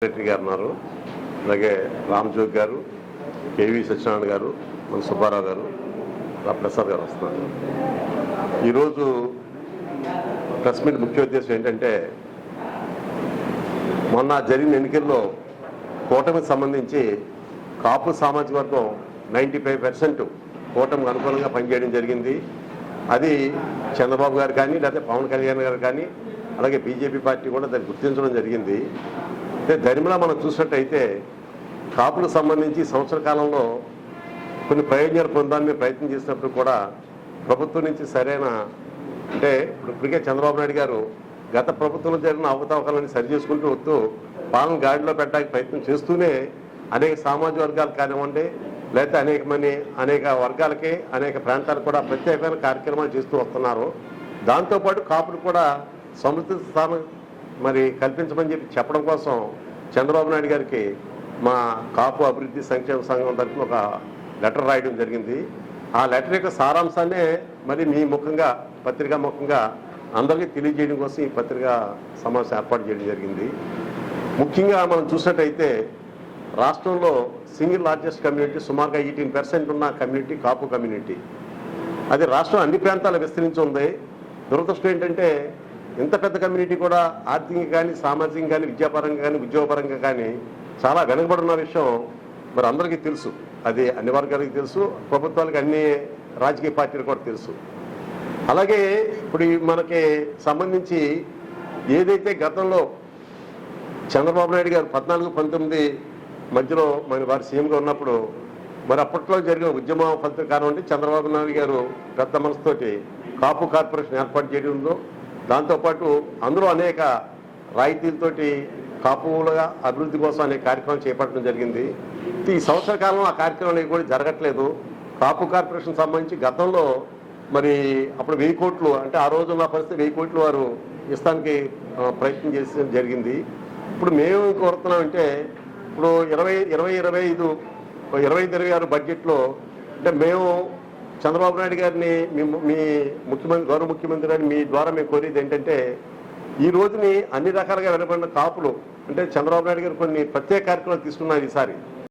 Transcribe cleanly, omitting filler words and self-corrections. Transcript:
Secretary గారు ఉన్నారు, అలాగే రామజోగ్ గారు, కేవీ సత్యనారాయణ గారు, మన సుబ్బారావు గారు, ప్రసాద్ గారు వస్తున్నారు. ఈరోజు ప్రెస్ మీట్ ముఖ్య ఉద్దేశం ఏంటంటే, మొన్న జరిగిన ఎన్నికల్లో కూటమికి సంబంధించి కాపు సామాజిక వర్గం 95% కూటమికి అనుకూలంగా పనిచేయడం జరిగింది. అది చంద్రబాబు గారు కానీ, లేకపోతే పవన్ కళ్యాణ్ గారు కానీ, అలాగే బీజేపీ పార్టీ కూడా దాన్ని గుర్తించడం జరిగింది. అంటే ధర్మిలా మనం చూసినట్టయితే కాపులకు సంబంధించి సంవత్సర కాలంలో కొన్ని ప్రయోజనాలు పొందాలని ప్రయత్నం చేసినప్పుడు కూడా ప్రభుత్వం నుంచి సరైన అంటే ఇప్పటికే చంద్రబాబు నాయుడు గారు గత ప్రభుత్వంలో జరిగిన అవకతవకలని సరి చేసుకుంటూ వస్తూ పాలన గాడిలో పెట్టడానికి ప్రయత్నం చేస్తూనే అనేక సామాజిక వర్గాలు కానివ్వండి, లేకపోతే అనేక వర్గాలకి అనేక ప్రాంతాలకు కూడా ప్రత్యేకమైన కార్యక్రమాలు చేస్తూ వస్తున్నారు. దాంతోపాటు కాపులు కూడా సమృద్ధి స్థానం కల్పించమని చెప్పడం కోసం చంద్రబాబు నాయుడు గారికి మా కాపు అభివృద్ధి సంక్షేమ సంఘం తరఫున ఒక లెటర్ రాయడం జరిగింది. ఆ లెటర్ యొక్క సారాంశాన్నే మీ ముఖంగా పత్రికా ముఖంగా అందరికీ తెలియజేయడం కోసం ఈ పత్రికా సమావేశం ఏర్పాటు చేయడం జరిగింది. ముఖ్యంగా మనం చూసినట్టయితే రాష్ట్రంలో సింగిల్ లార్జెస్ట్ కమ్యూనిటీ సుమారుగా 18% ఉన్న కమ్యూనిటీ కాపు కమ్యూనిటీ. అది రాష్ట్రం అన్ని ప్రాంతాలు విస్తరించి ఉంది. దురదృష్టం ఏంటంటే ఇంత పెద్ద కమ్యూనిటీ కూడా ఆర్థికంగా కానీ, సామాజికంగా కానీ, విద్యాపరంగా కానీ, ఉద్యోగపరంగా కానీ చాలా వెనుకబడి ఉన్న విషయం అందరికీ తెలుసు. అది అన్ని వర్గాలకి తెలుసు, ప్రభుత్వాలకి అన్ని రాజకీయ పార్టీలు కూడా తెలుసు. అలాగే ఇప్పుడు మనకి సంబంధించి ఏదైతే గతంలో చంద్రబాబు నాయుడు గారు 14-19 మధ్యలో వారి సీఎంగా ఉన్నప్పుడు అప్పట్లో జరిగిన ఉద్యమ ఫలితం కానివ్వండి, చంద్రబాబు నాయుడు గారు పెద్ద మనసుతోటి కాపు కార్పొరేషన్ ఏర్పాటు చేయడంలో, దాంతోపాటు అందులో అనేక రాయితీలతోటి కాపులుగా అభివృద్ధి కోసం అనేక కార్యక్రమాలు చేపట్టడం జరిగింది. ఈ సంవత్సర కాలంలో ఆ కార్యక్రమాలు కూడా జరగట్లేదు. కాపు కార్పొరేషన్ సంబంధించి గతంలో అప్పుడు 1000 కోట్లు అంటే ఆ రోజు ఉన్న పరిస్థితి 1000 కోట్లు వారు ఇస్తానికి ప్రయత్నం చేసి జరిగింది. ఇప్పుడు మేము కోరుతున్నామంటే ఇప్పుడు 2025-26 బడ్జెట్లో అంటే మేము చంద్రబాబు నాయుడు గారిని మీ గౌరవ ముఖ్యమంత్రి గారిని మీ ద్వారా మేము కోరేది ఏంటంటే, ఈ రోజుని అన్ని రకాలుగా వెనబడిన కాపులు అంటే చంద్రబాబు నాయుడు గారు కొన్ని ప్రత్యేక కార్యక్రమాలు తీసుకున్నారు ఈసారి.